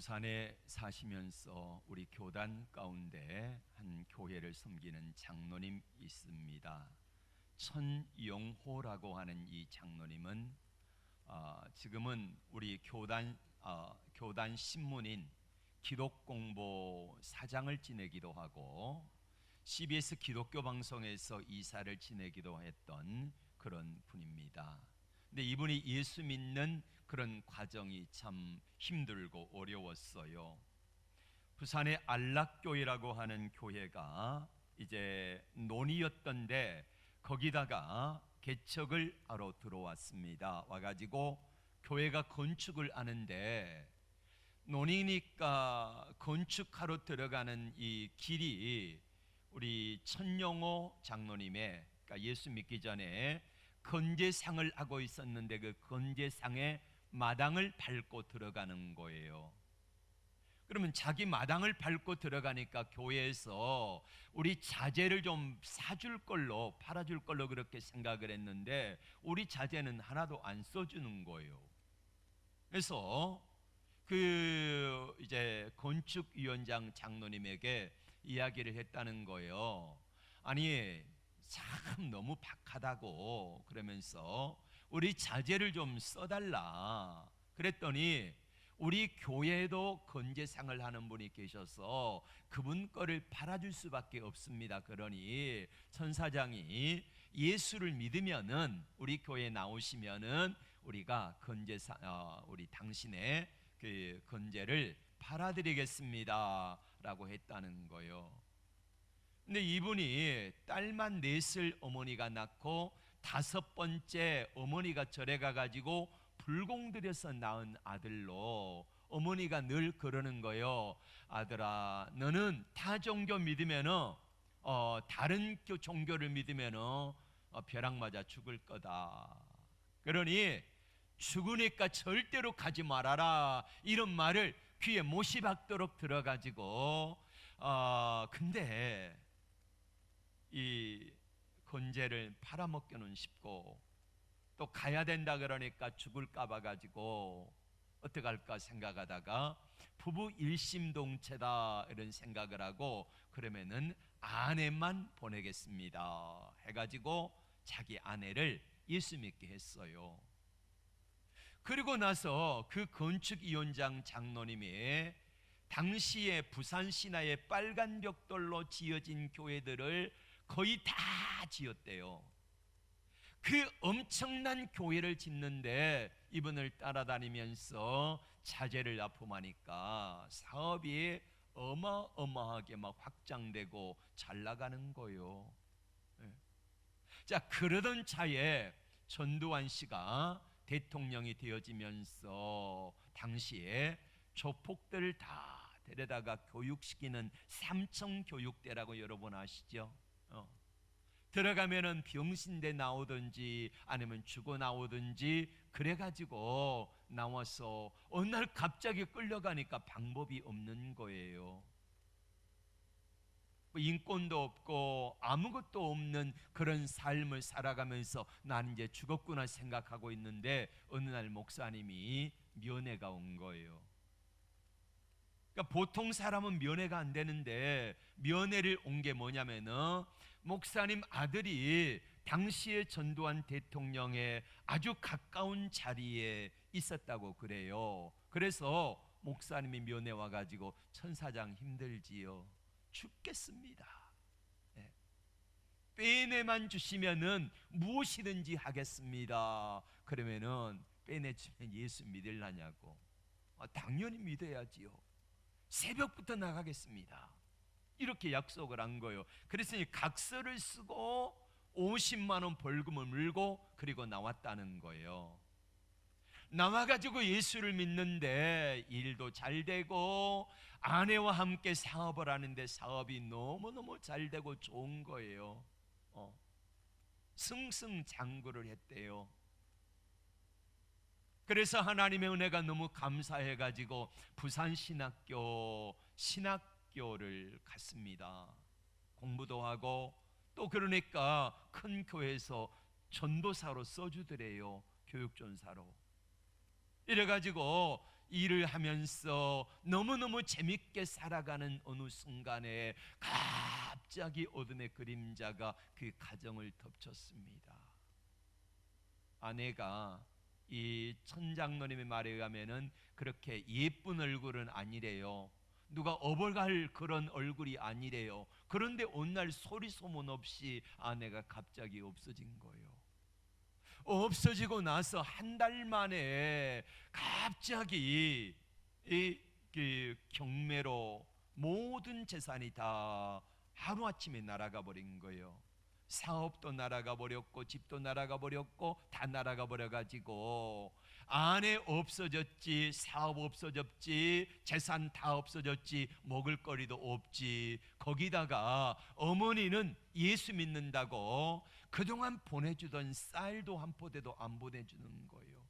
부산에 사시면서 우리 교단 가운데 한 교회를 섬기는 장로님 있습니다. 천영호라고 하는 이 장로님은 지금은 우리 교단 신문인 기독공보 사장을 지내기도 하고 CBS 기독교 방송에서 이사를 지내기도 했던 그런 분입니다. 근데 이분이 예수 믿는 그런 과정이 참 힘들고 어려웠어요. 부산의 안락교회라고 하는 교회가 이제 논이었던데 거기다가 개척을 하러 들어왔습니다. 와가지고 교회가 건축을 하는데 논이니까 건축하러 들어가는 이 길이 우리 천영호 장로님의, 그러니까 예수 믿기 전에 건제상을 하고 있었는데 그 건제상의 마당을 밟고 들어가는 거예요. 그러면 자기 마당을 밟고 들어가니까 교회에서 우리 자재를 좀 사줄 걸로, 팔아줄 걸로 그렇게 생각을 했는데 우리 자재는 하나도 안 써주는 거예요. 그래서 그 이제 건축위원장 장로님에게 이야기를 했다는 거예요. 아니 참 너무 박하다고, 그러면서 우리 자재를 좀 써달라 그랬더니 우리 교회에도 건재상을 하는 분이 계셔서 그분 거를 팔아줄 수밖에 없습니다. 그러니 천사장이 예수를 믿으면은 우리 교회에 나오시면은 우리가 건재상 우리 당신의 그 건재를 팔아드리겠습니다 라고 했다는 거예요. 근데 이분이 딸만 넷을 어머니가 낳고 다섯 번째 어머니가 절에 가가지고 불공 들여서 낳은 아들로 어머니가 늘 그러는 거예요. 아들아, 너는 타 종교 믿으면은 다른 종교를 믿으면은 벼락 맞아 죽을 거다. 그러니 죽으니까 절대로 가지 말아라, 이런 말을 귀에 못이 박도록 들어가지고 근데 이 건재를 팔아먹기는 쉽고 또 가야 된다 그러니까 죽을까 봐 가지고 어떡할까 생각하다가 부부 일심동체다 이런 생각을 하고 그러면은 아내만 보내겠습니다 해가지고 자기 아내를 예수 믿게 했어요. 그리고 나서 그 건축위원장 장로님이 당시에 부산 시내의 빨간 벽돌로 지어진 교회들을 거의 다 지었대요. 그 엄청난 교회를 짓는데 이분을 따라다니면서 자재를 납품하니까 사업이 어마어마하게 막 확장되고 잘 나가는 거예요. 자, 그러던 차에 전두환 씨가 대통령이 되어지면서 당시에 조폭들을 다 데려다가 교육시키는 삼청교육대라고 여러분 아시죠? 들어가면은 병신대 나오든지 아니면 죽어 나오든지 그래가지고 나와서 어느 날 갑자기 끌려가니까 방법이 없는 거예요. 인권도 없고 아무것도 없는 그런 삶을 살아가면서 나는 이제 죽었구나 생각하고 있는데 어느 날 목사님이 면회가 온 거예요. 그러니까 보통 사람은 면회가 안 되는데 면회를 온 게 뭐냐면은 목사님 아들이 당시의 전두환 대통령의 아주 가까운 자리에 있었다고 그래요. 그래서 목사님이 면회 와가지고 천사장 힘들지요, 죽겠습니다. 네. 빼내만 주시면은 무엇이든지 하겠습니다. 그러면은 빼내주면 예수 믿으려냐고. 당연히 믿어야지요. 새벽부터 나가겠습니다. 이렇게 약속을 한 거예요. 그래서 각서를 쓰고 50만 원 벌금을 물고 그리고 나왔다는 거예요. 나와가지고 예수를 믿는데 일도 잘 되고 아내와 함께 사업을 하는데 사업이 너무너무 잘 되고 좋은 거예요. 승승장구를 했대요. 그래서 하나님의 은혜가 너무 감사해가지고 신학교를 갔습니다. 공부도 하고 또 그러니까 큰 교회에서 전도사로 써주더래요. 교육전사로. 이래가지고 일을 하면서 너무너무 재밌게 살아가는 어느 순간에 갑자기 어둠의 그림자가 그 가정을 덮쳤습니다. 아내가 이 천장노님의 말에 의하면은 그렇게 예쁜 얼굴은 아니래요. 누가 업어갈 그런 얼굴이 아니래요. 그런데 어느 날 소리 소문 없이 아내가 갑자기 없어진 거예요. 없어지고 나서 한 달 만에 갑자기 그 경매로 모든 재산이 다 하루아침에 날아가 버린 거예요. 사업도 날아가 버렸고 집도 날아가 버렸고 다 날아가 버려가지고 아내 없어졌지, 사업 없어졌지, 재산 다 없어졌지, 먹을 거리도 없지. 거기다가 어머니는 예수 믿는다고 그동안 보내주던 쌀도 한 포대도 안 보내주는 거예요.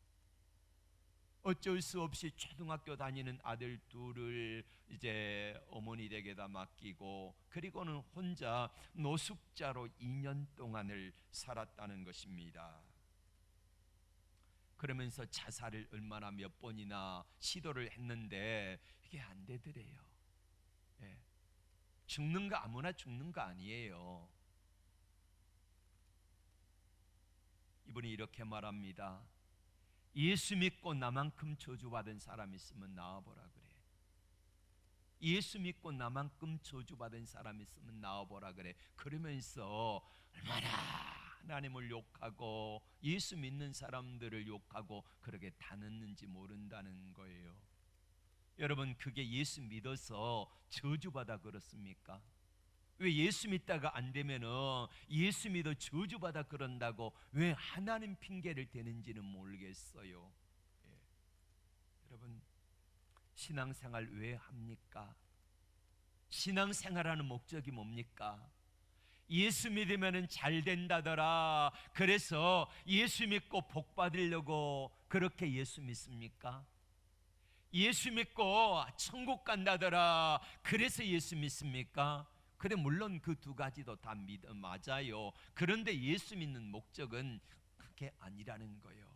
어쩔 수 없이 초등학교 다니는 아들 둘을 이제 어머니 댁에다 맡기고, 그리고는 혼자 노숙자로 2년 동안을 살았다는 것입니다. 그러면서 자살을 얼마나 몇 번이나 시도를 했는데 이게 안 되더래요. 죽는 거 아무나 죽는 거 아니에요. 이분이 이렇게 말합니다. 예수 믿고 나만큼 저주받은 사람 있으면 나와보라 그래. 예수 믿고 나만큼 저주받은 사람 있으면 나와보라 그래. 그러면서 얼마나 하나님을 욕하고 예수 믿는 사람들을 욕하고 그렇게 다녔는지 모른다는 거예요. 여러분, 그게 예수 믿어서 저주받아 그렇습니까? 왜 예수 믿다가 안 되면은 예수 믿어 저주받아 그런다고 왜 하나님 핑계를 대는지는 모르겠어요. 여러분, 신앙생활 왜 합니까? 신앙생활하는 목적이 뭡니까? 예수 믿으면 잘 된다더라. 그래서 예수 믿고 복 받으려고 그렇게 예수 믿습니까? 예수 믿고 천국 간다더라. 그래서 예수 믿습니까? 그래, 물론 그 두 가지도 다 맞아요. 그런데 예수 믿는 목적은 그게 아니라는 거예요.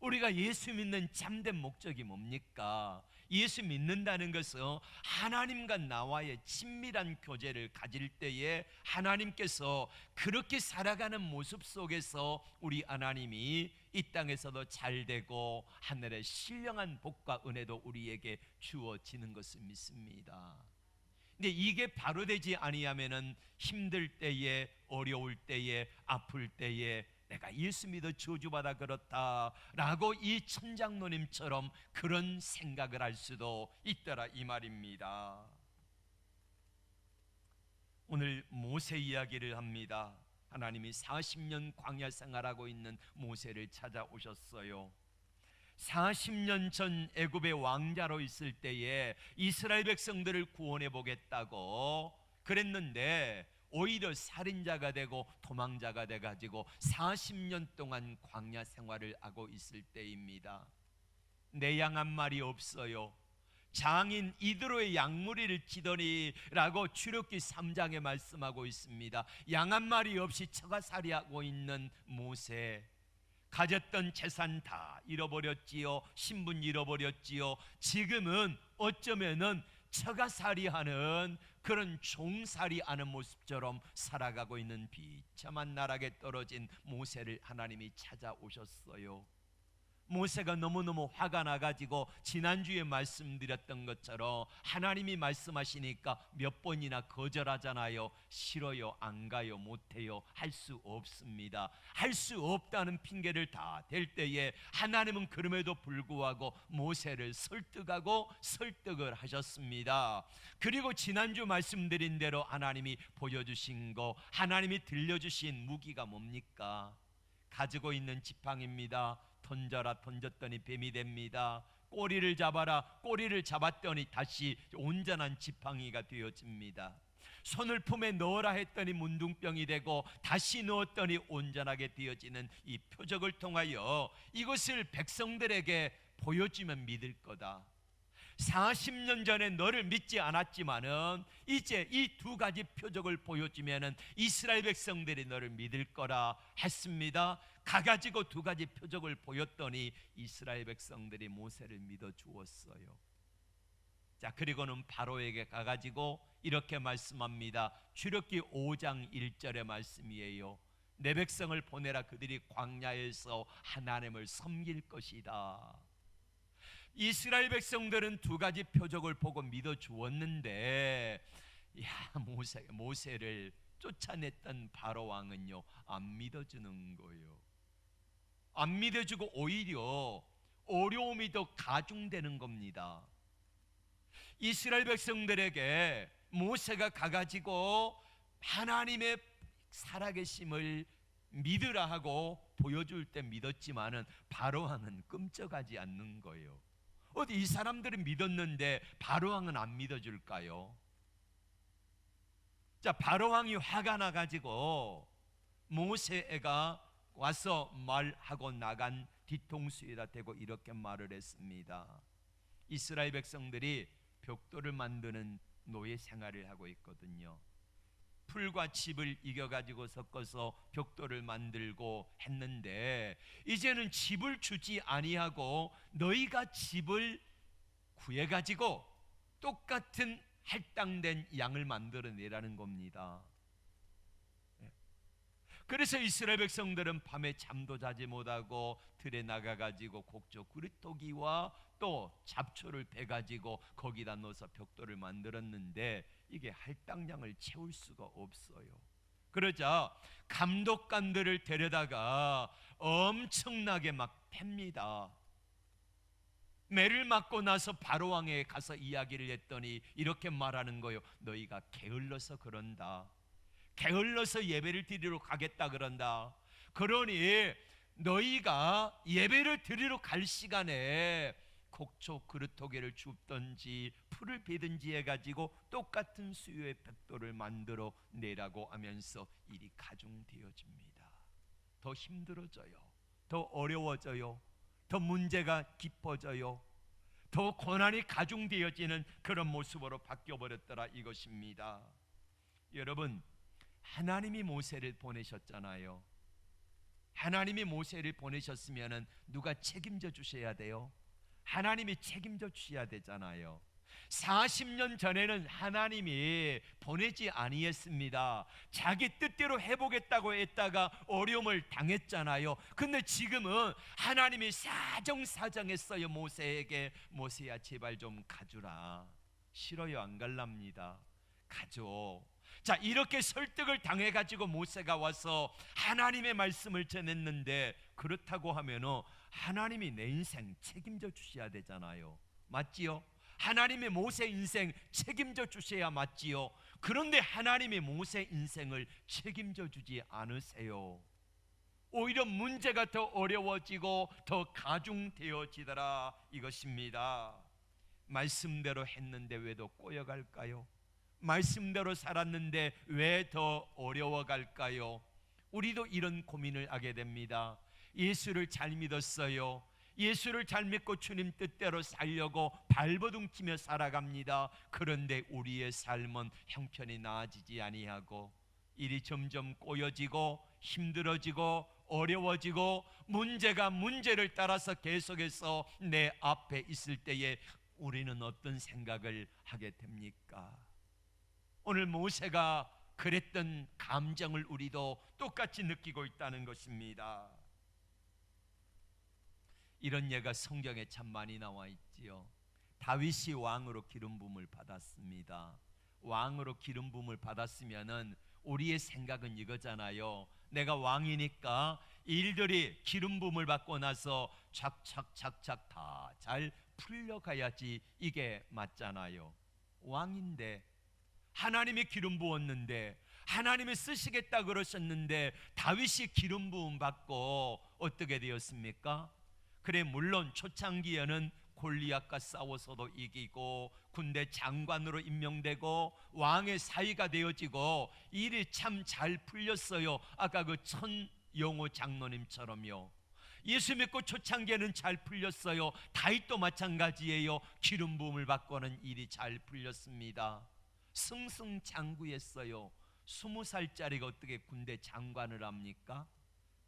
우리가 예수 믿는 참된 목적이 뭡니까? 예수 믿는다는 것은 하나님과 나와의 친밀한 교제를 가질 때에 하나님께서 그렇게 살아가는 모습 속에서 우리 하나님이 이 땅에서도 잘 되고 하늘의 신령한 복과 은혜도 우리에게 주어지는 것을 믿습니다. 근데 이게 바로 되지 아니하면은 힘들 때에, 어려울 때에, 아플 때에 내가 예수 믿어 저주받아 그렇다라고 이 천장노님처럼 그런 생각을 할 수도 있더라 이 말입니다. 오늘 모세 이야기를 합니다. 하나님이 40년 광야 생활하고 있는 모세를 찾아오셨어요. 40년 전 애굽의 왕자로 있을 때에 이스라엘 백성들을 구원해 보겠다고 그랬는데 오히려 살인자가 되고 도망자가 돼가지고 40년 동안 광야 생활을 하고 있을 때입니다. 내 양 한 마리 없어요. 장인 이드로의 양무리를 치더니라고 출애굽기 3장에 말씀하고 있습니다. 양 한 마리 없이 처가살이하고 있는 모세, 가졌던 재산 다 잃어버렸지요. 신분 잃어버렸지요. 지금은 어쩌면은 처가살이하는 그런 종살이하는 모습처럼 살아가고 있는 비참한 나락에 떨어진 모세를 하나님이 찾아오셨어요. 모세가 너무너무 화가 나가지고 지난주에 말씀드렸던 것처럼 하나님이 말씀하시니까 몇 번이나 거절하잖아요. 싫어요, 안 가요, 못해요, 할 수 없습니다. 할 수 없다는 핑계를 다 댈 때에 하나님은 그럼에도 불구하고 모세를 설득하고 설득을 하셨습니다. 그리고 지난주 말씀드린 대로 하나님이 보여주신 거, 하나님이 들려주신 무기가 뭡니까? 가지고 있는 지팡이입니다. 던져라, 던졌더니 뱀이 됩니다. 꼬리를 잡아라, 꼬리를 잡았더니 다시 온전한 지팡이가 되어집니다. 손을 품에 넣어라 했더니 문둥병이 되고 다시 넣었더니 온전하게 되어지는 이 표적을 통하여 이것을 백성들에게 보여주면 믿을 거다. 40년 전에 너를 믿지 않았지만은 이제 이 두 가지 표적을 보여주면은 이스라엘 백성들이 너를 믿을 거라 했습니다. 가가지고 두 가지 표적을 보였더니 이스라엘 백성들이 모세를 믿어 주었어요. 자, 그리고는 바로에게 가가지고 이렇게 말씀합니다. 출애굽기 5장 1절의 말씀이에요. 내 백성을 보내라. 그들이 광야에서 하나님을 섬길 것이다. 이스라엘 백성들은 두 가지 표적을 보고 믿어 주었는데, 모세를 쫓아냈던 바로 왕은요, 안 믿어주는 거예요. 안 믿어주고 오히려 어려움이 더 가중되는 겁니다. 이스라엘 백성들에게 모세가 가가지고 하나님의 살아계심을 믿으라 하고 보여줄 때 믿었지만은 바로왕은 끔찍하지 않는 거예요. 어디 이 사람들은 믿었는데 바로왕은 안 믿어줄까요? 자, 바로왕이 화가 나가지고 모세가 와서 말하고 나간 뒤통수에다 대고 이렇게 말을 했습니다. 이스라엘 백성들이 벽돌을 만드는 노예 생활을 하고 있거든요. 풀과 칩을 이겨가지고 섞어서 벽돌을 만들고 했는데, 이제는 칩을 주지 아니하고 너희가 칩을 구해가지고 똑같은 할당된 양을 만들어내라는 겁니다. 그래서 이스라엘 백성들은 밤에 잠도 자지 못하고 들에 나가가지고 곡조 그릇토기와 또 잡초를 베가지고 거기다 넣어서 벽돌을 만들었는데 이게 할당량을 채울 수가 없어요. 그러자 감독관들을 데려다가 엄청나게 막 팹니다. 매를 맞고 나서 바로왕에 가서 이야기를 했더니 이렇게 말하는 거예요. 너희가 게을러서 그런다. 게을러서 예배를 드리러 가겠다 그런다. 그러니 너희가 예배를 드리러 갈 시간에 곡초 그릇토개를 줍든지 풀을 베든지 해가지고 똑같은 수요의 벽돌을 만들어 내라고 하면서 일이 가중되어집니다. 더 힘들어져요. 더 어려워져요. 더 문제가 깊어져요. 더 고난이 가중되어지는 그런 모습으로 바뀌어버렸더라 이것입니다. 여러분, 하나님이 모세를 보내셨잖아요. 하나님이 모세를 보내셨으면 누가 책임져 주셔야 돼요? 하나님이 책임져 주셔야 되잖아요. 40년 전에는 하나님이 보내지 아니했습니다. 자기 뜻대로 해보겠다고 했다가 어려움을 당했잖아요. 근데 지금은 하나님이 사정사정했어요. 모세에게. 모세야 제발 좀 가주라. 싫어요, 안 갈랍니다. 가줘. 자, 이렇게 설득을 당해가지고 모세가 와서 하나님의 말씀을 전했는데, 그렇다고 하면은 하나님이 내 인생 책임져 주셔야 되잖아요. 맞지요? 하나님이 모세 인생 책임져 주셔야 맞지요. 그런데 하나님이 모세 인생을 책임져 주지 않으세요. 오히려 문제가 더 어려워지고 더 가중되어지더라 이것입니다. 말씀대로 했는데 왜 더 꼬여갈까요? 말씀대로 살았는데 왜 더 어려워갈까요? 우리도 이런 고민을 하게 됩니다. 예수를 잘 믿었어요. 예수를 잘 믿고 주님 뜻대로 살려고 발버둥 치며 살아갑니다. 그런데 우리의 삶은 형편이 나아지지 아니하고 일이 점점 꼬여지고 힘들어지고 어려워지고 문제가 문제를 따라서 계속해서 내 앞에 있을 때에 우리는 어떤 생각을 하게 됩니까? 오늘 모세가 그랬던 감정을 우리도 똑같이 느끼고 있다는 것입니다. 이런 예가 성경에 참 많이 나와 있지요. 다윗이 왕으로 기름 부음을 받았습니다. 왕으로 기름 부음을 받았으면은 우리의 생각은 이거잖아요. 내가 왕이니까 일들이 기름 부음을 받고 나서 착착착착 다 잘 풀려가야지 이게 맞잖아요. 왕인데 하나님이 기름 부었는데 하나님이 쓰시겠다 그러셨는데 다윗이 기름 부음 받고 어떻게 되었습니까? 그래, 물론 초창기에는 골리앗과 싸워서도 이기고 군대 장관으로 임명되고 왕의 사위가 되어지고 일이 참 잘 풀렸어요. 아까 그 천영호 장로님처럼요. 예수 믿고 초창기에는 잘 풀렸어요. 다윗도 마찬가지예요. 기름 부음을 받고는 일이 잘 풀렸습니다. 승승장구했어요. 20살짜리가 어떻게 군대 장관을 합니까?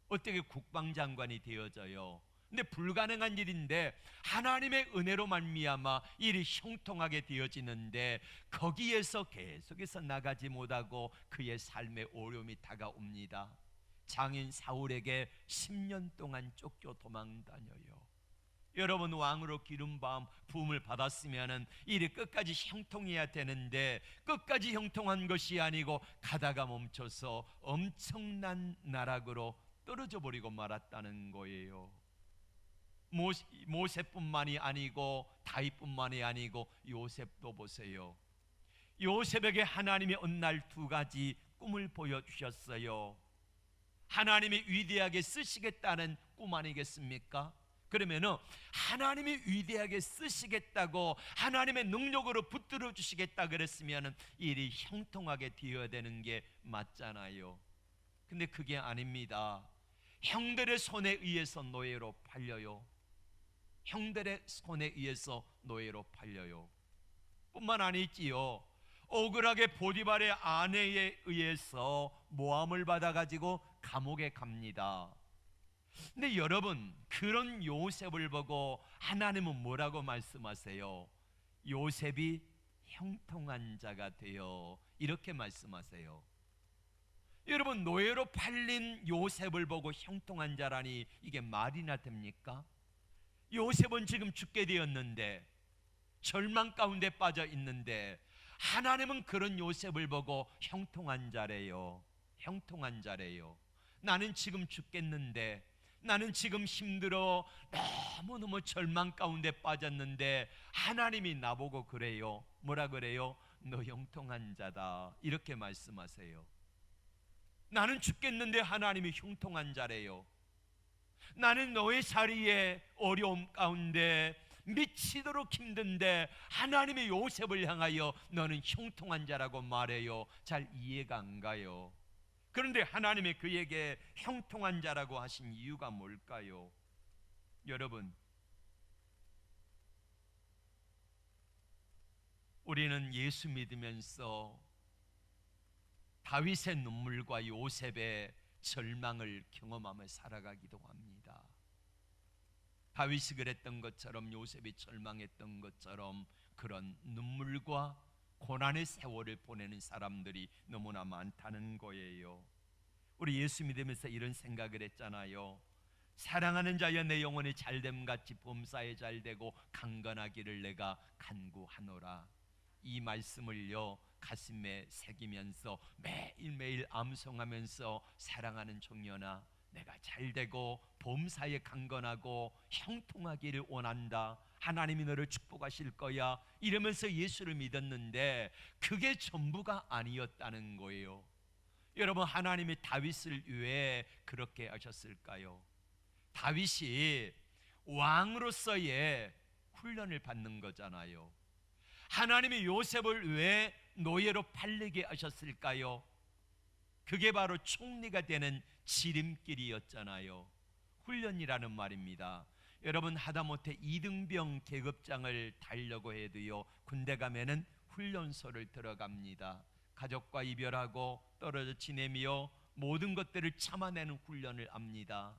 어떻게 국방장관이 되어져요? 근데 불가능한 일인데 하나님의 은혜로 말미암아 일이 형통하게 되어지는데 거기에서 계속해서 나가지 못하고 그의 삶에 어려움이 다가옵니다. 장인 사울에게 10년 동안 쫓겨 도망 다녀요. 여러분, 왕으로 기름 부음을 받았으면 일이 끝까지 형통해야 되는데 끝까지 형통한 것이 아니고 가다가 멈춰서 엄청난 나락으로 떨어져 버리고 말았다는 거예요. 모세뿐만이 아니고 다윗뿐만이 아니고 요셉도 보세요. 요셉에게 하나님이 어느 날 두 가지 꿈을 보여주셨어요. 하나님이 위대하게 쓰시겠다는 꿈 아니겠습니까? 그러면은 하나님이 위대하게 쓰시겠다고 하나님의 능력으로 붙들어 주시겠다 그랬으면 일이 형통하게 되어야 되는 게 맞잖아요. 근데 그게 아닙니다. 형들의 손에 의해서 노예로 팔려요. 형들의 손에 의해서 노예로 팔려요. 뿐만 아니지요, 억울하게 보디발의 아내에 의해서 모함을 받아가지고 감옥에 갑니다. 근데 여러분, 그런 요셉을 보고 하나님은 뭐라고 말씀하세요? 요셉이 형통한 자가 되어, 이렇게 말씀하세요. 여러분, 노예로 팔린 요셉을 보고 형통한 자라니 이게 말이나 됩니까? 요셉은 지금 죽게 되었는데, 절망 가운데 빠져 있는데 하나님은 그런 요셉을 보고 형통한 자래요. 형통한 자래요. 나는 지금 죽겠는데, 나는 지금 힘들어 너무너무 절망 가운데 빠졌는데 하나님이 나보고 그래요. 뭐라 그래요? 너 형통한 자다, 이렇게 말씀하세요. 나는 죽겠는데 하나님이 형통한 자래요. 나는 너의 자리에 어려움 가운데 미치도록 힘든데 하나님의 요셉을 향하여 너는 형통한 자라고 말해요. 잘 이해가 안 가요. 그런데 하나님이 그에게 형통한 자라고 하신 이유가 뭘까요? 여러분, 우리는 예수 믿으면서 다윗의 눈물과 요셉의 절망을 경험하며 살아가기도 합니다. 다윗이 그랬던 것처럼 요셉이 절망했던 것처럼 그런 눈물과 고난의 세월을 보내는 사람들이 너무나 많다는 거예요. 우리 예수 믿으면서 이런 생각을 했잖아요. 사랑하는 자여 내 영혼이 잘됨같이 범사에 잘되고 강건하기를 내가 간구하노라. 이 말씀을요 가슴에 새기면서 매일매일 암송하면서 사랑하는 종려나 내가 잘되고 범사에 강건하고 형통하기를 원한다. 하나님이 너를 축복하실 거야, 이러면서 예수를 믿었는데 그게 전부가 아니었다는 거예요. 여러분, 하나님이 다윗을 왜 그렇게 하셨을까요? 다윗이 왕으로서의 훈련을 받는 거잖아요. 하나님이 요셉을 왜 노예로 팔리게 하셨을까요? 그게 바로 총리가 되는 지름길이었잖아요. 훈련이라는 말입니다. 여러분, 하다못해 이등병 계급장을 달려고 해도요 군대 가면은 훈련소를 들어갑니다. 가족과 이별하고 떨어져 지내며 모든 것들을 참아내는 훈련을 합니다.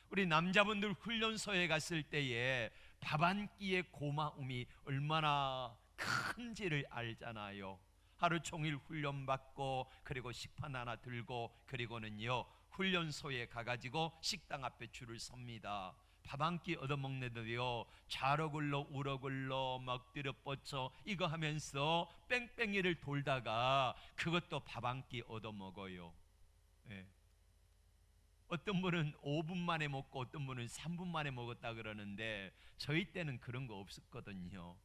우리 남자분들 훈련소에 갔을 때에 밥 한 끼의 고마움이 얼마나 큰지를 알잖아요. 하루 종일 훈련받고 그리고 식판 하나 들고 그리고는요 훈련소에 가가지고 식당 앞에 줄을 섭니다. 밥 한 끼 얻어먹는데요 좌로 굴러 우로 굴러 막 뒤로 뻗쳐 이거 하면서 뺑뺑이를 돌다가 그것도 밥 한 끼 얻어먹어요. 네. 어떤 분은 5분 만에 먹고 어떤 분은 3분 만에 먹었다 그러는데 저희 때는 그런 거 없었거든요.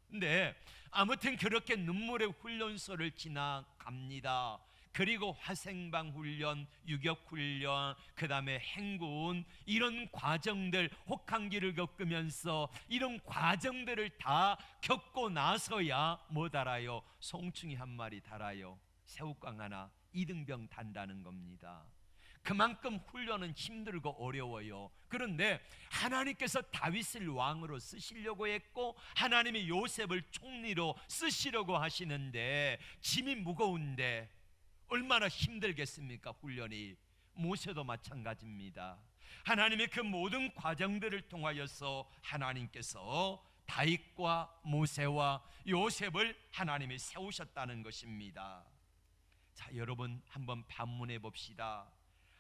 근데 아무튼 그렇게 눈물의 훈련소를 지나갑니다. 그리고 화생방 훈련, 유격 훈련, 그 다음에 행군, 이런 과정들, 혹한기를 겪으면서 이런 과정들을 다 겪고 나서야 뭐 달아요? 송충이 한 마리 달아요. 새우깡 하나, 이등병 단다는 겁니다. 그만큼 훈련은 힘들고 어려워요. 그런데 하나님께서 다윗을 왕으로 쓰시려고 했고 하나님이 요셉을 총리로 쓰시려고 하시는데 짐이 무거운데 얼마나 힘들겠습니까? 훈련이. 모세도 마찬가지입니다. 하나님의 그 모든 과정들을 통하여서 하나님께서 다윗과 모세와 요셉을 하나님이 세우셨다는 것입니다. 자, 여러분 한번 반문해 봅시다.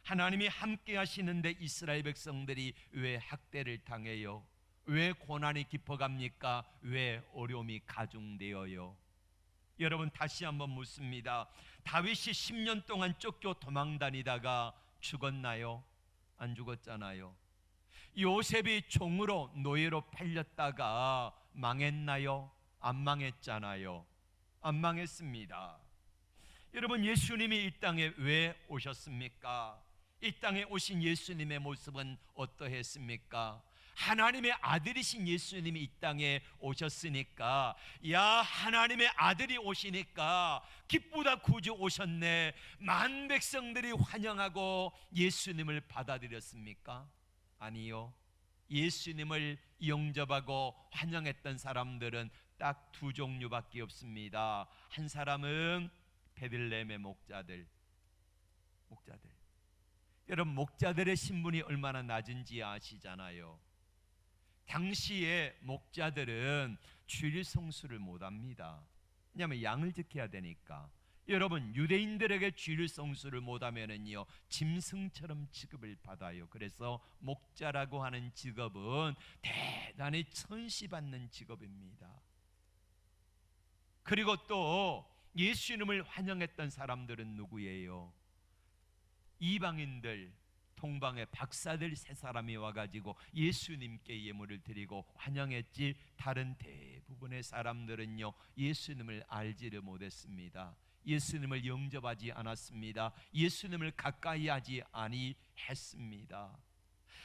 하나님이 함께 하시는데 이스라엘 백성들이 왜 학대를 당해요? 왜 고난이 깊어갑니까? 왜 어려움이 가중되어요? 여러분 다시 한번 묻습니다. 다윗이 10년 동안 쫓겨 도망다니다가 죽었나요? 안 죽었잖아요. 요셉이 종으로 노예로 팔렸다가 망했나요? 안 망했잖아요. 안 망했습니다. 여러분 예수님이 이 땅에 왜 오셨습니까? 이 땅에 오신 예수님의 모습은 어떠했습니까? 하나님의 아들이신 예수님이 이 땅에 오셨으니까, 야 하나님의 아들이 오시니까 기쁘다 구주 오셨네, 만 백성들이 환영하고 예수님을 받아들였습니까? 아니요. 예수님을 영접하고 환영했던 사람들은 딱 두 종류밖에 없습니다. 한 사람은 베들레헴의 목자들. 여러분 목자들의 신분이 얼마나 낮은지 아시잖아요. 당시에 목자들은 주일 성수를 못합니다. 왜냐하면 양을 지켜야 되니까. 여러분 유대인들에게 주일 성수를 못하면은요 짐승처럼 취급을 받아요. 그래서 목자라고 하는 직업은 대단히 천시받는 직업입니다. 그리고 또 예수님을 환영했던 사람들은 누구예요? 이방인들, 동방의 박사들 세 사람이 와가지고 예수님께 예물을 드리고 환영했지, 다른 대부분의 사람들은요 예수님을 알지를 못했습니다. 예수님을 영접하지 않았습니다. 예수님을 가까이 하지 아니했습니다.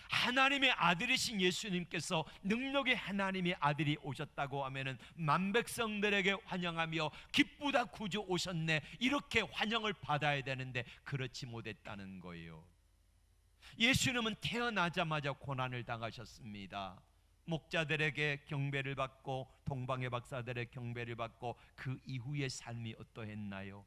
하나님의 아들이신 예수님께서 능력의 하나님의 아들이 오셨다고 하면은 만백성들에게 환영하며 기쁘다 구주 오셨네 이렇게 환영을 받아야 되는데 그렇지 못했다는 거예요. 예수님은 태어나자마자 고난을 당하셨습니다. 목자들에게 경배를 받고 동방의 박사들의 경배를 받고 그 이후의 삶이 어떠했나요?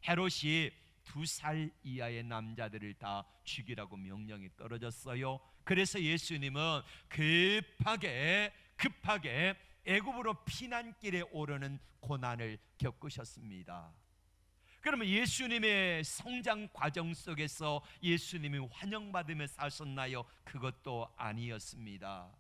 헤롯이 2살 이하의 남자들을 다 죽이라고 명령이 떨어졌어요. 그래서 예수님은 급하게 애굽으로 피난길에 오르는 고난을 겪으셨습니다. 그러면 예수님의 성장 과정 속에서 예수님이 환영받으며 사셨나요? 그것도 아니었습니다.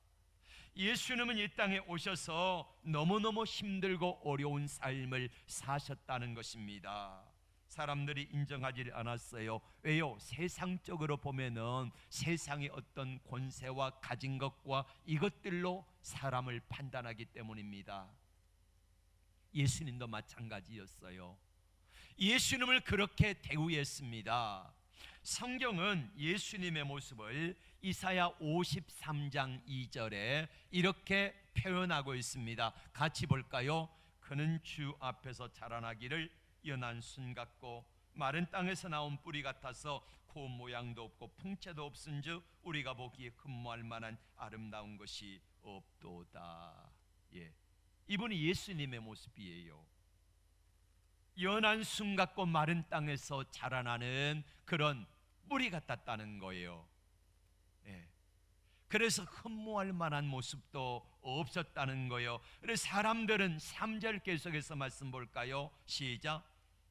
예수님은 이 땅에 오셔서 너무너무 힘들고 어려운 삶을 사셨다는 것입니다. 사람들이 인정하지 않았어요. 왜요? 세상적으로 보면은 세상의 어떤 권세와 가진 것과 이것들로 사람을 판단하기 때문입니다. 예수님도 마찬가지였어요. 예수님을 그렇게 대우했습니다. 성경은 예수님의 모습을 이사야 53장 2절에 이렇게 표현하고 있습니다. 같이 볼까요? 그는 주 앞에서 자라나기를 연한 순 같고 마른 땅에서 나온 뿌리 같아서 고운 모양도 없고 풍채도 없은즉 우리가 보기에 흠모할 만한 아름다운 것이 없도다. 이분이 예수님의 모습이에요. 연한 순 같고 마른 땅에서 자라나는 그런 뿌리 같았다는 거예요. 그래서 흠모할 만한 모습도 없었다는 거예요. 그래서 사람들은 3절 계속해서 말씀 볼까요? 시작.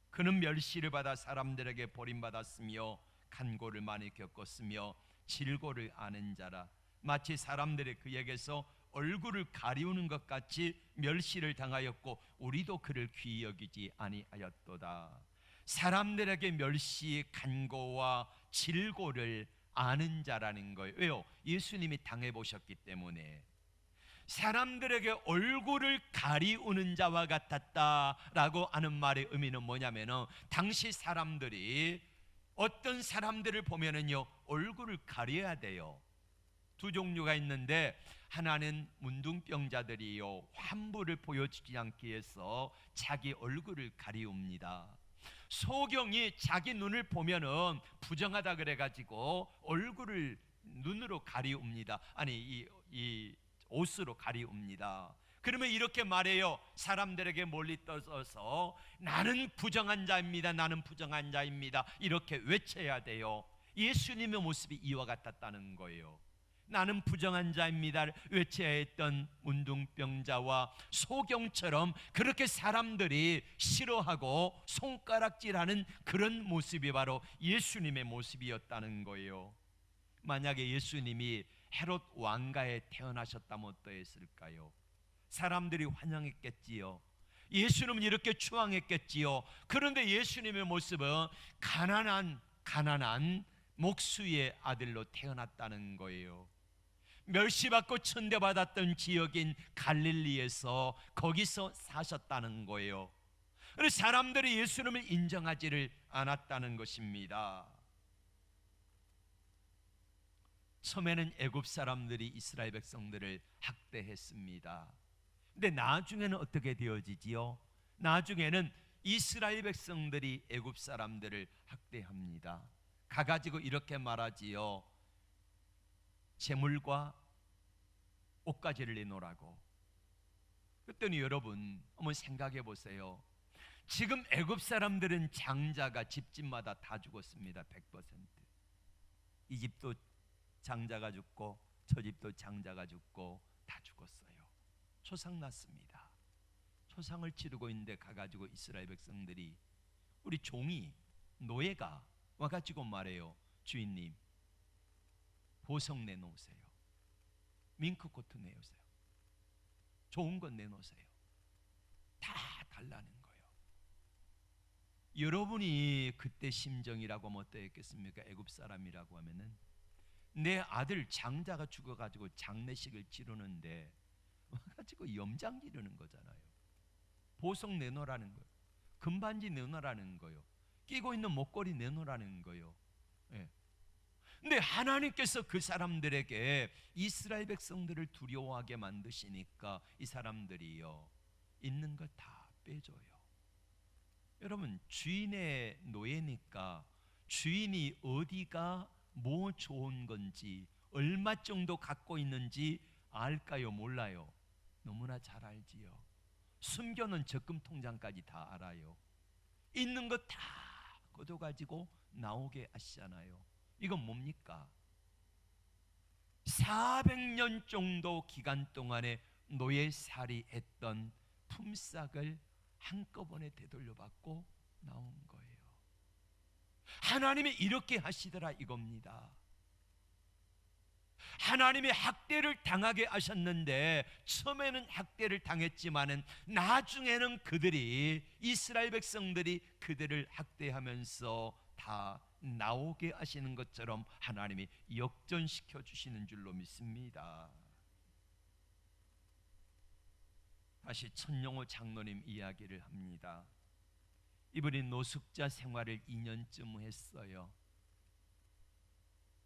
그는 멸시를 받아 사람들에게 버림받았으며 간고를 많이 겪었으며 질고를 아는 자라. 마치 사람들이 그에게서 얼굴을 가리우는 것 같이 멸시를 당하였고 우리도 그를 귀히 여기지 아니하였도다. 사람들에게 멸시, 간고와 질고를 아는 자라는 거예요. 왜요? 예수님이 당해보셨기 때문에. 사람들에게 얼굴을 가리우는 자와 같았다라고 하는 말의 의미는 뭐냐면은 당시 사람들이 어떤 사람들을 보면은요 얼굴을 가려야 돼요. 두 종류가 있는데 하나는 문둥병자들이요 환부를 보여주지 않기 위해서 자기 얼굴을 가리웁니다. 소경이 자기 눈을 보면은 부정하다 그래가지고 얼굴을 눈으로 가리웁니다. 아니 이 옷으로 가리웁니다. 그러면 이렇게 말해요. 사람들에게 멀리 떠서서 나는 부정한 자입니다. 나는 부정한 자입니다. 이렇게 외쳐야 돼요. 예수님의 모습이 이와 같았다는 거예요. 나는 부정한 자입니다를 외쳐야 했던 문둥병자와 소경처럼 그렇게 사람들이 싫어하고 손가락질하는 그런 모습이 바로 예수님의 모습이었다는 거예요. 만약에 예수님이 헤롯 왕가에 태어나셨다면 어떠했을까요? 사람들이 환영했겠지요. 예수님은 이렇게 추앙했겠지요. 그런데 예수님의 모습은 가난한 목수의 아들로 태어났다는 거예요. 멸시받고 천대받았던 지역인 갈릴리에서 거기서 사셨다는 거예요. 그래서 사람들이 예수님을 인정하지를 않았다는 것입니다. 처음에는 애굽 사람들이 이스라엘 백성들을 학대했습니다. 근데 나중에는 어떻게 되어지지요? 나중에는 이스라엘 백성들이 애굽 사람들을 학대합니다. 가가지고 이렇게 말하지요. 재물과 옷가지를 내놓으라고. 그랬더니 여러분 한번 생각해 보세요. 지금 애굽 사람들은 장자가 집집마다 다 죽었습니다. 100%. 이 집도 장자가 죽고 저 집도 장자가 죽고 다 죽었어요. 초상 났습니다. 초상을 치르고 있는데 가가지고 이스라엘 백성들이 우리 종이 노예가 와가지고 말해요. 주인님 보석 내놓으세요. 밍크코트 내놓으세요. 좋은 것 내놓으세요. 다 달라는 거예요. 여러분이 그때 심정이라고 하면 어떠했겠습니까? 애굽 사람이라고 하면은 내 아들 장자가 죽어가지고 장례식을 치르는데 와가지고 염장 지르는 거잖아요. 보석 내놓으라는 거예요. 금반지 내놓으라는 거예요. 끼고 있는 목걸이 내놓으라는 거예요. 예. 근데 하나님께서 그 사람들에게 이스라엘 백성들을 두려워하게 만드시니까 이 사람들이요 있는 것 다 빼줘요. 여러분 주인의 노예니까 주인이 어디가 뭐 좋은 건지 얼마 정도 갖고 있는지 알까요? 몰라요? 너무나 잘 알지요. 숨겨놓은 적금 통장까지 다 알아요. 있는 것 다 걷어가지고 나오게 하시잖아요. 이건 뭡니까? 400년 정도 기간 동안에 노예살이 했던 품삯을 한꺼번에 되돌려받고 나온 거예요. 하나님이 이렇게 하시더라 이겁니다. 하나님이 학대를 당하게 하셨는데 처음에는 학대를 당했지만은 나중에는 그들이 이스라엘 백성들이 그들을 학대하면서 다 나오게 하시는 것처럼 하나님이 역전시켜 주시는 줄로 믿습니다. 다시 천영호 장로님 이야기를 합니다. 이분이 노숙자 생활을 2년쯤 했어요.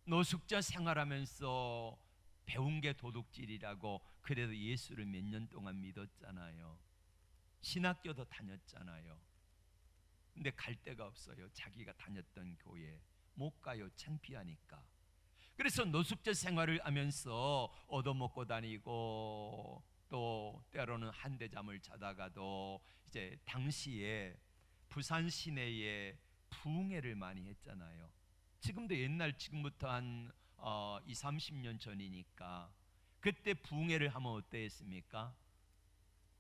노숙자 생활하면서 배운 게 도둑질이라고 그래도 예수를 몇 년 동안 믿었잖아요. 신학교도 다녔잖아요. 근데 갈 데가 없어요. 자기가 다녔던 교회 못 가요. 창피하니까. 그래서 노숙자 생활을 하면서 얻어먹고 다니고 또 때로는 한대잠을 자다가도 이제 당시에 부산 시내에 부흥회를 많이 했잖아요. 지금도 지금부터 한 20-30년 전이니까 그때 부흥회를 하면 어땠습니까?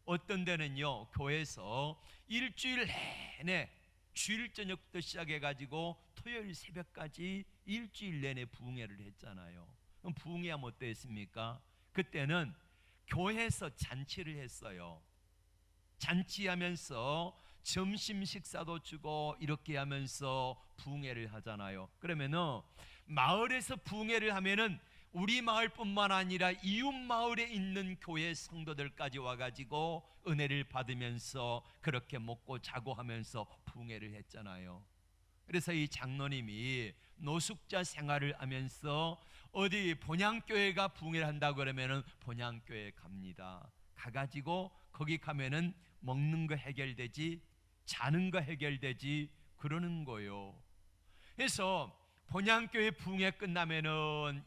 어떤 데는요 교회에서 일주일 내내 주일 저녁부터 시작해가지고 토요일 새벽까지 일주일 내내 부흥회를 했잖아요. 그럼 부흥회 하면 어땠습니까? 그때는 교회에서 잔치를 했어요. 잔치하면서 점심 식사도 주고 이렇게 하면서 부흥회를 하잖아요. 그러면은 마을에서 부흥회를 하면은 우리 마을뿐만 아니라 이웃 마을에 있는 교회 성도들까지 와가지고 은혜를 받으면서 그렇게 먹고 자고 하면서 부흥회를 했잖아요. 그래서 이 장로님이 노숙자 생활을 하면서 어디 본향교회가 부흥회를 한다고 그러면은 본향교회 갑니다. 가가지고 거기 가면은 먹는 거 해결되지, 자는 거 해결되지, 그러는 거요. 그래서 본향교회 붕괴 끝나면은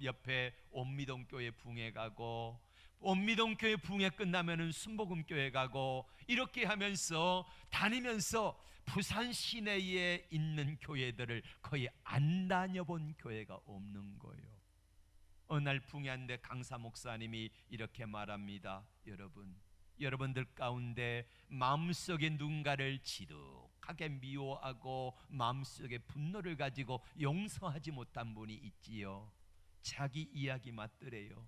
옆에 옴미동교회 붕괴 가고, 옴미동교회 붕괴 끝나면은 순복음교회 가고, 이렇게 하면서 다니면서 부산 시내에 있는 교회들을 거의 안 다녀본 교회가 없는 거예요. 어느 날 붕괴한데 강사 목사님이 이렇게 말합니다. 여러분들 가운데 마음속에 누군가를 지독하게 미워하고 마음속에 분노를 가지고 용서하지 못한 분이 있지요. 자기 이야기 맞더래요.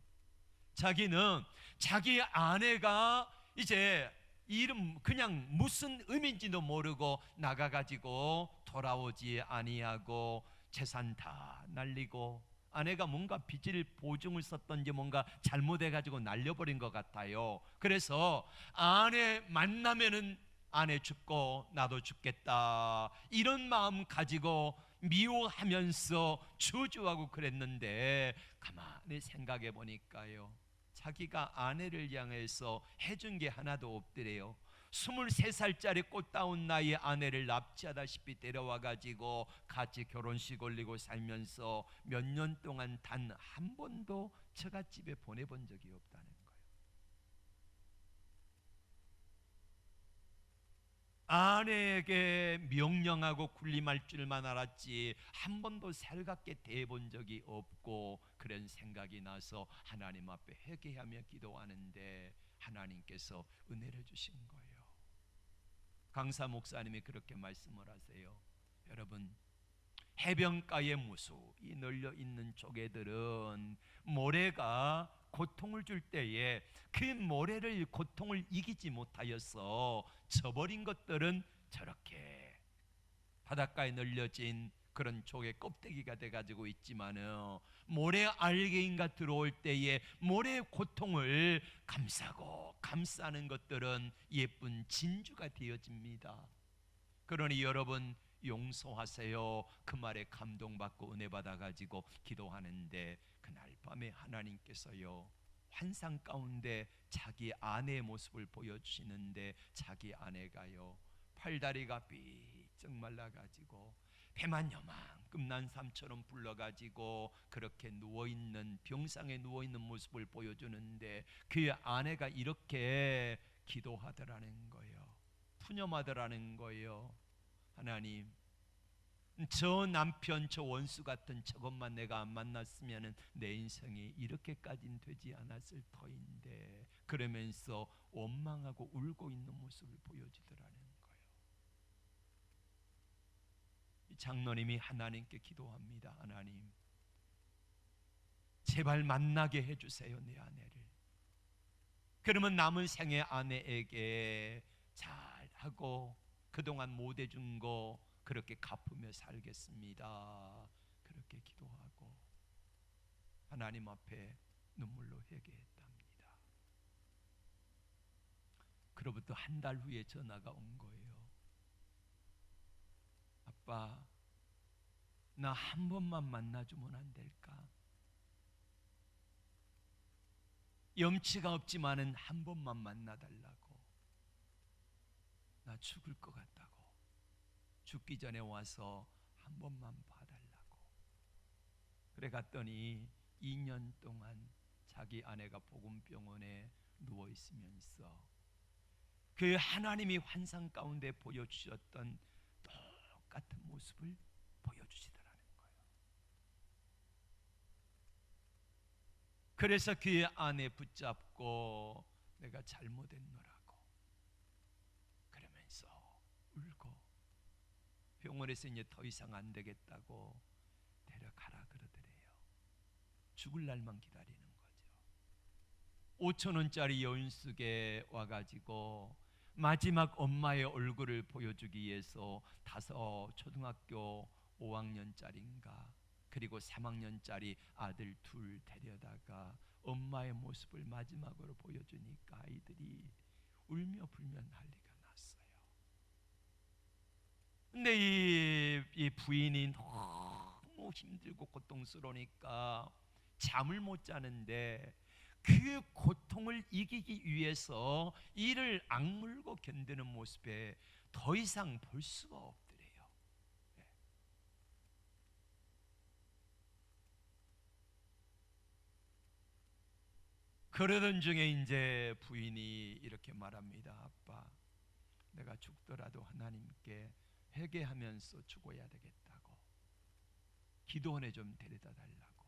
자기는 자기 아내가 이제 이름 그냥 무슨 의미인지도 모르고 나가가지고 돌아오지 아니하고 재산 다 날리고, 아내가 뭔가 빚을 보증을 썼던지 뭔가 잘못해가지고 날려버린 것 같아요. 그래서 아내 만나면은 아내 죽고 나도 죽겠다, 이런 마음 가지고 미워하면서 저주하고 그랬는데, 가만히 생각해 보니까요, 자기가 아내를 향해서 해준 게 하나도 없더래요. 23살짜리 꽃다운 나이의 아내를 납치하다시피 데려와가지고 같이 결혼식 올리고 살면서 몇 년 동안 단 한 번도 처갓집에 보내본 적이 없다는 거예요. 아내에게 명령하고 군림할 줄만 알았지 한 번도 살갑게 대해본 적이 없고, 그런 생각이 나서 하나님 앞에 회개하며 기도하는데 하나님께서 은혜를 주신 거예요. 강사 목사님이 그렇게 말씀을 하세요. 여러분, 해변가에 무수히 널려 있는 조개들은 모래가 고통을 줄 때에 그 모래를 고통을 이기지 못하여서 져버린 것들은 저렇게 바닷가에 널려진 그런 조개 껍데기가 돼가지고 있지만은, 모래 알갱이가 들어올 때에 모래의 고통을 감싸고 감싸는 것들은 예쁜 진주가 되어집니다. 그러니 여러분, 용서하세요. 그 말에 감동받고 은혜 받아가지고 기도하는데, 그날 밤에 하나님께서요, 환상 가운데 자기 아내의 모습을 보여주시는데, 자기 아내가요 팔다리가 삐쩍 말라가지고 배만 요만큼 난 삶처럼 불러가지고 그렇게 누워있는, 병상에 누워있는 모습을 보여주는데, 그 아내가 이렇게 기도하더라는 거예요. 푸념하더라는 거예요. 하나님, 저 남편, 저 원수 같은 저것만 내가 안 만났으면 내 인생이 이렇게까지는 되지 않았을 터인데, 그러면서 원망하고 울고 있는 모습을 보여주더라는 거예요. 이 장로님이 하나님께 기도합니다. 하나님, 제발 만나게 해주세요, 내 아내를. 그러면 남은 생애 아내에게 잘하고 그동안 못 해준 거 그렇게 갚으며 살겠습니다. 그렇게 기도하고 하나님 앞에 눈물로 회개했답니다. 그로부터 한 달 후에 전화가 온 거예요. 아빠, 나 한 번만 만나주면 안 될까? 염치가 없지만은 한 번만 만나달라고. 나 죽을 것 같다고. 죽기 전에 와서 한 번만 봐달라고. 그래 갔더니 2년 동안 자기 아내가 복음병원에 누워 있으면서 그 하나님이 환상 가운데 보여주셨던 똑같은 모습을 보여주시더라는 거예요. 그래서 그 아내 붙잡고 내가 잘못했노라고 그러면서 울고, 병원에서 이제 더 이상 안 되겠다고 데려가라 그러더래요. 죽을 날만 기다리는 거죠. 5천 원짜리 여인숙에 와가지고 마지막 엄마의 얼굴을 보여주기 위해서 초등학교 5학년짜리인가 그리고 3학년짜리 아들 둘 데려다가 엄마의 모습을 마지막으로 보여주니까 아이들이 울며 불며 난리가 났어요. 근데 이 부인이 너무 힘들고 고통스러우니까 잠을 못 자는데, 그 고통을 이기기 위해서 이를 악물고 견디는 모습에 더 이상 볼 수가 없더래요. 그러던 중에 이제 부인이 이렇게 말합니다. 아빠, 내가 죽더라도 하나님께 회개하면서 죽어야 되겠다고. 기도원에 좀 데려다 달라고.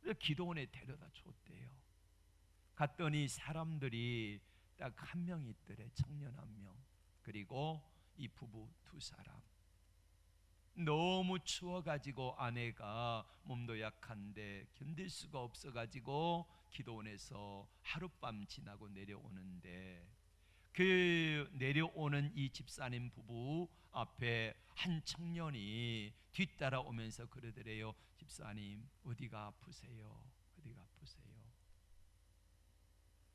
그래서 기도원에 데려다 줬대요. 갔더니 사람들이 딱 한 명 있더래. 청년 한 명. 그리고 이 부부 두 사람. 너무 추워가지고 아내가 몸도 약한데 견딜 수가 없어가지고 기도원에서 하룻밤 지나고 내려오는데, 그 내려오는 이 집사님 부부 앞에 한 청년이 뒤따라오면서 그러더래요. 집사님, 어디가 아프세요? 어디가 아프세요?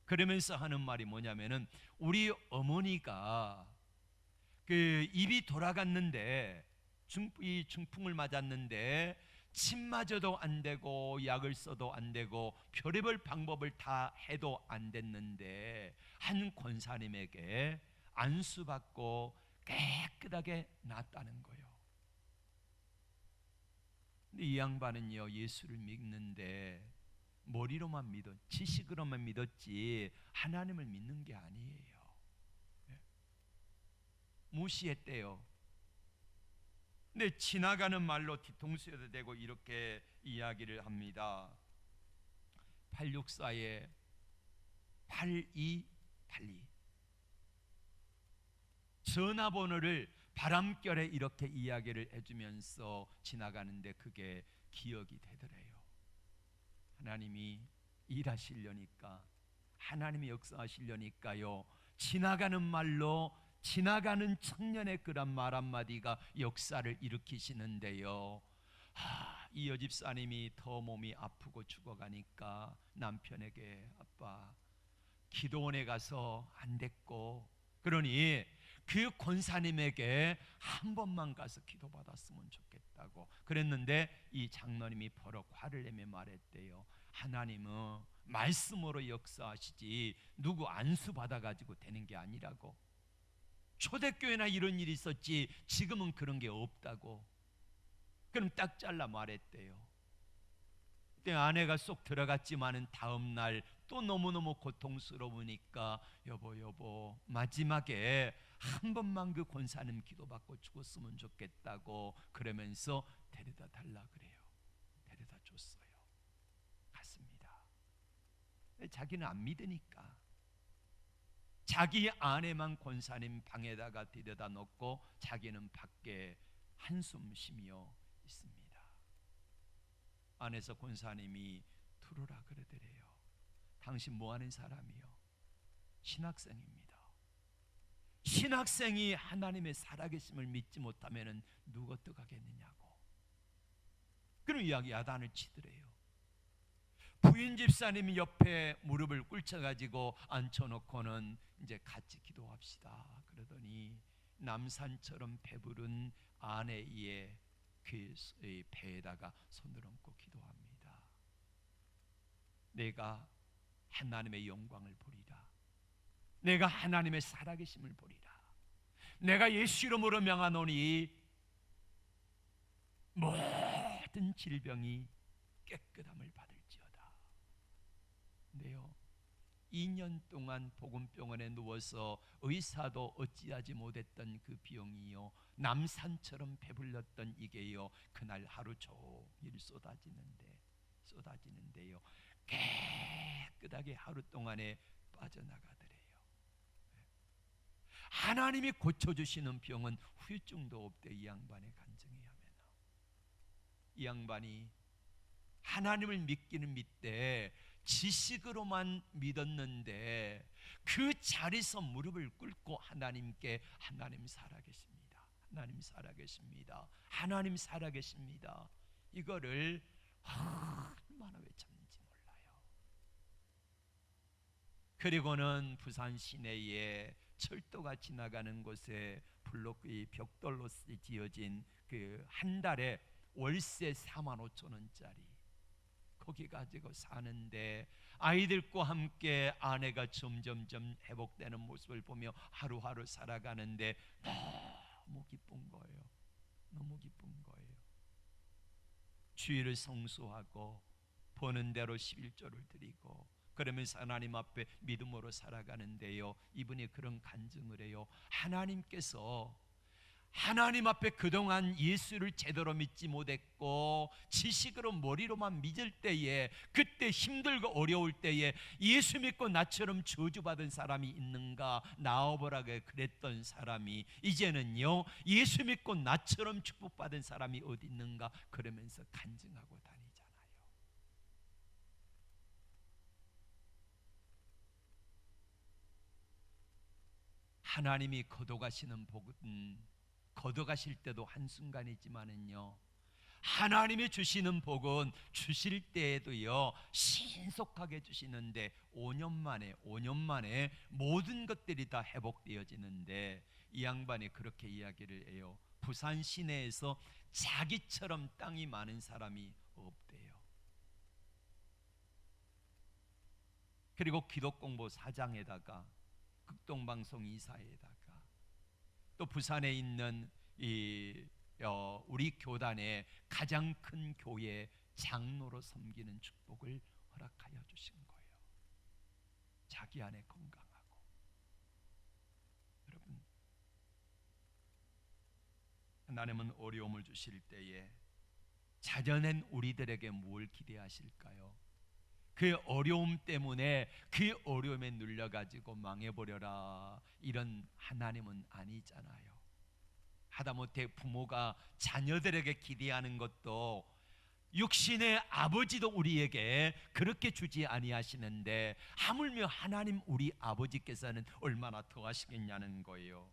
그러면서 하는 말이 뭐냐면은, 우리 어머니가 그 입이 돌아갔는데, 이 중풍을 맞았는데 침마저도 안 되고 약을 써도 안 되고 별의별 방법을 다 해도 안 됐는데 한 권사님에게 안수받고 깨끗하게 낫다는 거예요. 근데 이 양반은요, 예수를 믿는데 머리로만 지식으로만 믿었지 하나님을 믿는 게 아니에요. 무시했대요. 근데 지나가는 말로 뒤통수에도 대고 이렇게 이야기를 합니다. 864에 8282 전화번호를 바람결에 이렇게 이야기를 해주면서 지나가는데 그게 기억이 되더래요. 하나님이 일하시려니까, 하나님이 역사하시려니까요, 지나가는 말로 지나가는 청년의 그런 말 한마디가 역사를 일으키시는데요. 이 여집사님이 더 몸이 아프고 죽어가니까 남편에게, 아빠, 기도원에 가서 안 됐고, 그러니 그 권사님에게 한 번만 가서 기도받았으면 좋겠다고 그랬는데, 이 장로님이 버럭 화를 내며 말했대요. 하나님은 말씀으로 역사하시지 누구 안수 받아가지고 되는 게 아니라고. 초대교회나 이런 일이 있었지 지금은 그런 게 없다고. 그럼 딱 잘라 말했대요. 그때 아내가 쏙 들어갔지만은 다음 날 또 너무너무 고통스러우니까, 여보 마지막에 한 번만 그 권사님 기도받고 죽었으면 좋겠다고 그러면서 데려다 달라 그래요. 데려다 줬어요. 갔습니다. 자기는 안 믿으니까 자기 아내만 권사님 방에다가 데려다 놓고 자기는 밖에 한숨 쉬며 있습니다. 안에서 권사님이 들어라 그러더래요. 당신 뭐 하는 사람이요? 신학생입니다. 신학생이 하나님의 살아계심을 믿지 못하면 누가 어떡하겠느냐고. 그런 이야기 야단을 치더래요. 부인 집사님이 옆에 무릎을 꿇쳐가지고 앉혀놓고는 이제 같이 기도합시다 그러더니 남산처럼 배부른 아내의 그 배에다가 손을 얹고 기도합니다. 내가 하나님의 영광을 보리라. 내가 하나님의 살아계심을 보리라. 내가 예수 이름으로 명하노니 모든 질병이 깨끗함을 받을지어다. 근데요, 2년 동안 복음병원에 누워서 의사도 어찌하지 못했던 그 병이요, 남산처럼 배불렸던 이게요, 그날 하루 종일 쏟아지는데요, 깨끗하게 하루 동안에 빠져나가더래요. 하나님이 고쳐주시는 병은 후유증도 없대. 이 양반의 간증에 하면 이 양반이 하나님을 믿기는 믿되 지식으로만 믿었는데 그 자리에서 무릎을 꿇고 하나님께, 하나님 살아계십니다, 하나님 살아계십니다, 하나님 살아계십니다, 이거를 얼마나 외쳤는지 몰라요. 그리고는 부산 시내에 철도가 지나가는 곳에 블록이 벽돌로 지어진 그 한 달에 월세 45,000원짜리 거기 가지고 사는데, 아이들과 함께 아내가 점점점 회복되는 모습을 보며 하루하루 살아가는데 너무 기쁜 거예요. 너무 기쁜 거예요. 주일을 성수하고 버는 대로 11조를 드리고 그러면서 하나님 앞에 믿음으로 살아가는데요, 이분이 그런 간증을 해요. 하나님께서 하나님 앞에 그동안 예수를 제대로 믿지 못했고 지식으로 머리로만 믿을 때에, 그때 힘들고 어려울 때에 예수 믿고 나처럼 저주받은 사람이 있는가 나와보라고 그랬던 사람이 이제는요, 예수 믿고 나처럼 축복받은 사람이 어디 있는가 그러면서 간증하고 다니잖아요. 하나님이 거둬가시는 복은 거둬가실 때도 한순간이지만은요, 하나님이 주시는 복은 주실 때에도요 신속하게 주시는데 5년 만에 모든 것들이 다 회복되어지는데, 이 양반이 그렇게 이야기를 해요. 부산 시내에서 자기처럼 땅이 많은 사람이 없대요. 그리고 기독공보 사장에다가 극동방송 이사에다가 또 부산에 있는 우리 교단의 가장 큰 교회 장로로 섬기는 축복을 허락하여 주신 거예요. 자기 안에 건강하고. 여러분, 하나님은 어려움을 주실 때에 자녀는 우리들에게 뭘 기대하실까요? 그 어려움 때문에 그 어려움에 눌려가지고 망해버려라, 이런 하나님은 아니잖아요. 하다못해 부모가 자녀들에게 기대하는 것도 육신의 아버지도 우리에게 그렇게 주지 아니하시는데 하물며 하나님 우리 아버지께서는 얼마나 더 하시겠냐는 거예요.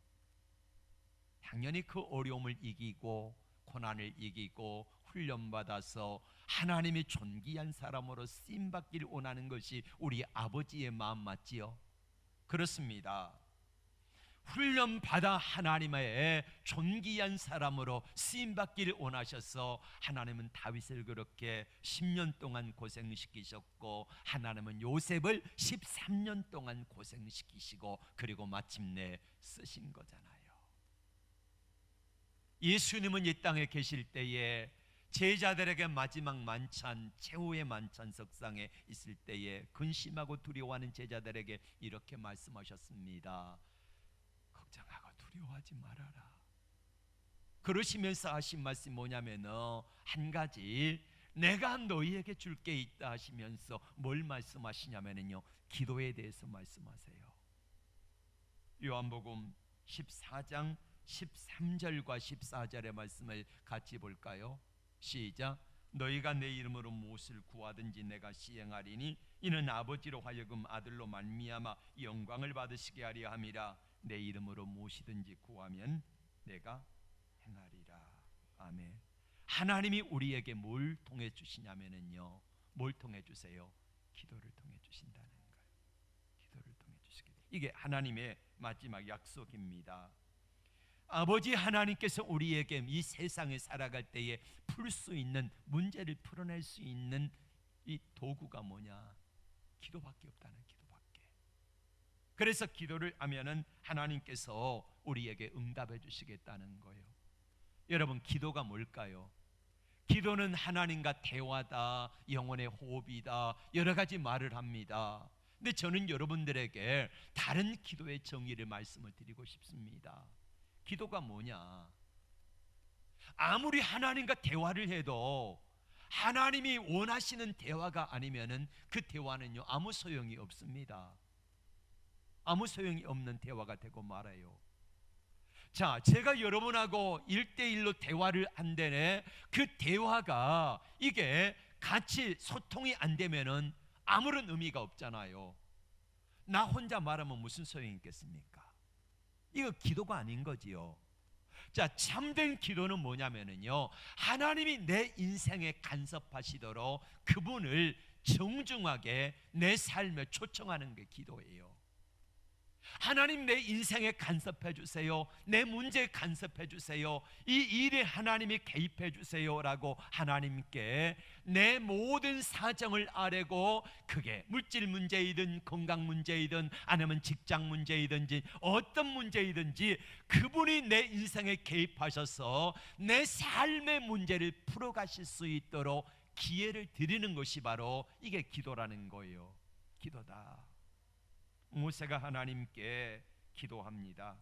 당연히 그 어려움을 이기고 고난을 이기고 훈련받아서 하나님이 존귀한 사람으로 쓰임받기를 원하는 것이 우리 아버지의 마음 맞지요? 그렇습니다. 훈련받아 하나님의 존귀한 사람으로 쓰임받기를 원하셔서 하나님은 다윗을 그렇게 10년 동안 고생시키셨고, 하나님은 요셉을 13년 동안 고생시키시고 그리고 마침내 쓰신 거잖아요. 예수님은 이 땅에 계실 때에 제자들에게 마지막 만찬, 최후의 만찬 석상에 있을 때에 근심하고 두려워하는 제자들에게 이렇게 말씀하셨습니다. 걱정하고 두려워하지 말아라. 그러시면서 하신 말씀이 뭐냐면은 한 가지, 내가 너희에게 줄 게 있다 하시면서 뭘 말씀하시냐면요, 기도에 대해서 말씀하세요. 요한복음 14장 13절과 14절의 말씀을 같이 볼까요? 시작. 너희가 내 이름으로 무엇을 구하든지 내가 시행하리니 이는 아버지로 하여금 아들로 말미암아 영광을 받으시게 하려 함이라. 내 이름으로 무엇이든지 구하면 내가 행하리라. 아멘. 하나님이 우리에게 뭘 통해 주시냐면요, 뭘 통해 주세요? 기도를 통해 주신다는 거예요. 기도를 통해 주시게. 이게 하나님의 마지막 약속입니다. 아버지 하나님께서 우리에게 이 세상에 살아갈 때에 풀 수 있는 문제를 풀어낼 수 있는 이 도구가 뭐냐? 기도밖에 없다는, 기도밖에. 그래서 기도를 하면은 하나님께서 우리에게 응답해 주시겠다는 거예요. 여러분, 기도가 뭘까요? 기도는 하나님과 대화다, 영혼의 호흡이다, 여러 가지 말을 합니다. 근데 저는 여러분들에게 다른 기도의 정의를 말씀을 드리고 싶습니다. 기도가 뭐냐? 아무리 하나님과 대화를 해도 하나님이 원하시는 대화가 아니면은 그 대화는요 아무 소용이 없습니다. 아무 소용이 없는 대화가 되고 말아요. 자, 제가 여러분하고 1대1로 대화를 한다네, 그 대화가 이게 같이 소통이 안 되면은 아무런 의미가 없잖아요. 나 혼자 말하면 무슨 소용이 있겠습니까? 이거 기도가 아닌 거지요. 자, 참된 기도는 뭐냐면요, 하나님이 내 인생에 간섭하시도록 그분을 정중하게 내 삶에 초청하는 게 기도예요. 하나님, 내 인생에 간섭해 주세요. 내 문제에 간섭해 주세요. 이 일에 하나님이 개입해 주세요라고 하나님께 내 모든 사정을 아뢰고, 그게 물질 문제이든 건강 문제이든 아니면 직장 문제이든지 어떤 문제이든지 그분이 내 인생에 개입하셔서 내 삶의 문제를 풀어가실 수 있도록 기회를 드리는 것이 바로 이게 기도라는 거예요. 기도다. 모세가 하나님께 기도합니다.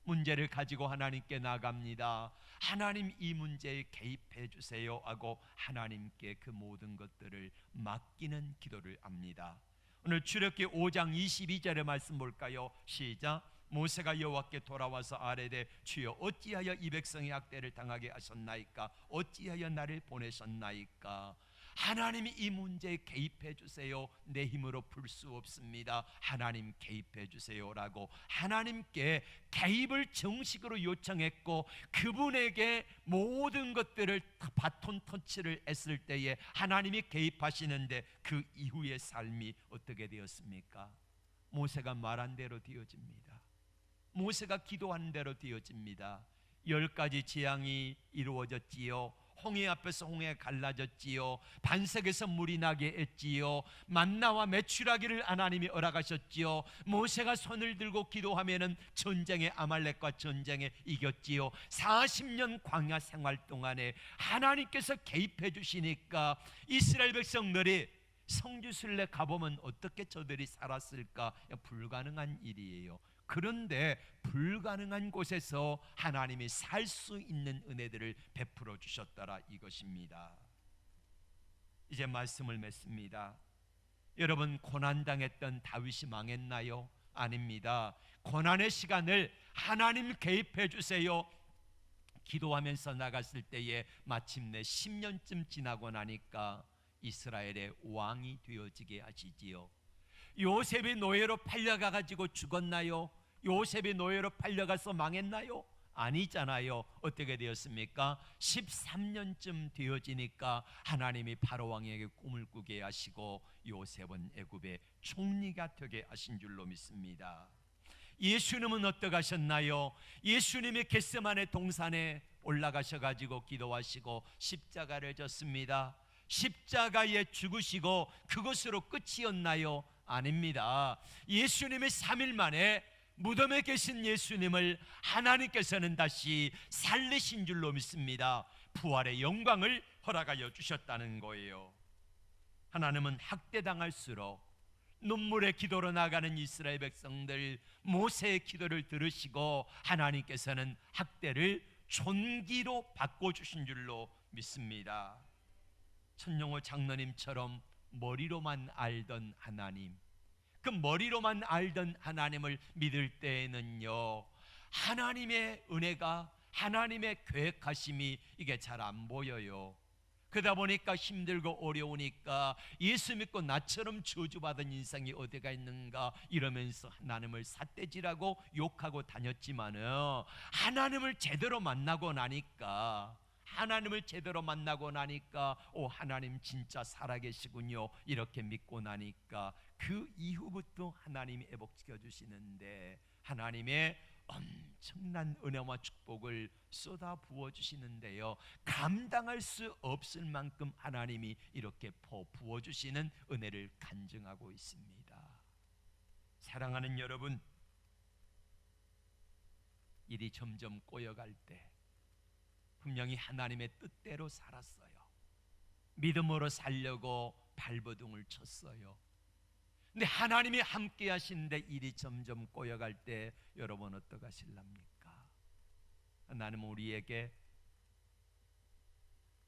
문제를 가지고 하나님께 나갑니다. 하나님, 이 문제에 개입해 주세요 하고 하나님께 그 모든 것들을 맡기는 기도를 합니다. 오늘 출애굽기 5장 22절의 말씀 볼까요? 시작. 모세가 여호와께 돌아와서 아뢰되 주여 어찌하여 이 백성이 학대를 당하게 하셨나이까? 어찌하여 나를 보내셨나이까? 하나님이 이 문제에 개입해 주세요. 내 힘으로 풀 수 없습니다. 하나님 개입해 주세요라고 하나님께 개입을 정식으로 요청했고, 그분에게 모든 것들을 바톤 터치를 했을 때에 하나님이 개입하시는데, 그 이후의 삶이 어떻게 되었습니까? 모세가 말한 대로 되어집니다. 모세가 기도한 대로 되어집니다. 10가지 재앙이 이루어졌지요. 홍해 앞에서 홍해가 갈라졌지요. 반석에서 물이 나게 했지요. 만나와 메추라기를 하나님이 허락하셨지요. 모세가 손을 들고 기도하면은 전쟁에, 아말렉과 전쟁에 이겼지요. 40년 광야 생활 동안에 하나님께서 개입해 주시니까 이스라엘 백성들이 성지순례 가보면 어떻게 저들이 살았을까? 불가능한 일이에요. 그런데 불가능한 곳에서 하나님이 살 수 있는 은혜들을 베풀어 주셨더라, 이것입니다. 이제 말씀을 맺습니다. 여러분, 고난당했던 다윗이 망했나요? 아닙니다. 고난의 시간을 하나님 개입해 주세요 기도하면서 나갔을 때에 마침내 10년쯤 지나고 나니까 이스라엘의 왕이 되어지게 하시지요. 요셉이 노예로 팔려가 가지고 죽었나요? 요셉이 노예로 팔려가서 망했나요? 아니잖아요. 어떻게 되었습니까? 13년쯤 되어지니까 하나님이 바로 왕에게 꿈을 꾸게 하시고 요셉은 애굽의 총리가 되게 하신 줄로 믿습니다. 예수님은 어떻게 하셨나요? 예수님이 겟세마네 동산에 올라가셔가지고 기도하시고 십자가를 졌습니다. 십자가에 죽으시고 그것으로 끝이었나요? 아닙니다. 예수님이 3일 만에 무덤에 계신 예수님을 하나님께서는 다시 살리신 줄로 믿습니다. 부활의 영광을 허락하여 주셨다는 거예요. 하나님은 학대당할수록 눈물의 기도로 나가는 이스라엘 백성들, 모세의 기도를 들으시고 하나님께서는 학대를 존귀로 바꿔주신 줄로 믿습니다. 천용호 장로님처럼 머리로만 알던 하나님, 그 머리로만 알던 하나님을 믿을 때에는요, 하나님의 은혜가, 하나님의 계획하심이 이게 잘 안 보여요. 그러다 보니까 힘들고 어려우니까 예수 믿고 나처럼 저주받은 인생이 어디가 있는가 이러면서 하나님을 삿대질하고 욕하고 다녔지만은, 하나님을 제대로 만나고 나니까, 오, 하나님 진짜 살아계시군요 이렇게 믿고 나니까 그 이후부터 하나님이 회복시켜 주시는데, 하나님의 엄청난 은혜와 축복을 쏟아 부어 주시는데요, 감당할 수 없을 만큼 하나님이 이렇게 부어 주시는 은혜를 간증하고 있습니다. 사랑하는 여러분, 일이 점점 꼬여갈 때 분명히 하나님의 뜻대로 살았어요. 믿음으로 살려고 발버둥을 쳤어요. 근데 하나님이 함께 하시는데 일이 점점 꼬여갈 때 여러분 어떻게 하실랍니까? 하나님 우리에게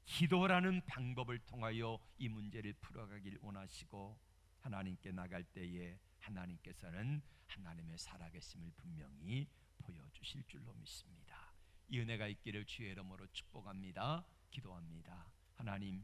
기도라는 방법을 통하여 이 문제를 풀어가길 원하시고, 하나님께 나갈 때에 하나님께서는 하나님의 살아계심을 분명히 보여주실 줄로 믿습니다. 이 은혜가 있기를 주의 이름으로 축복합니다. 기도합니다. 하나님,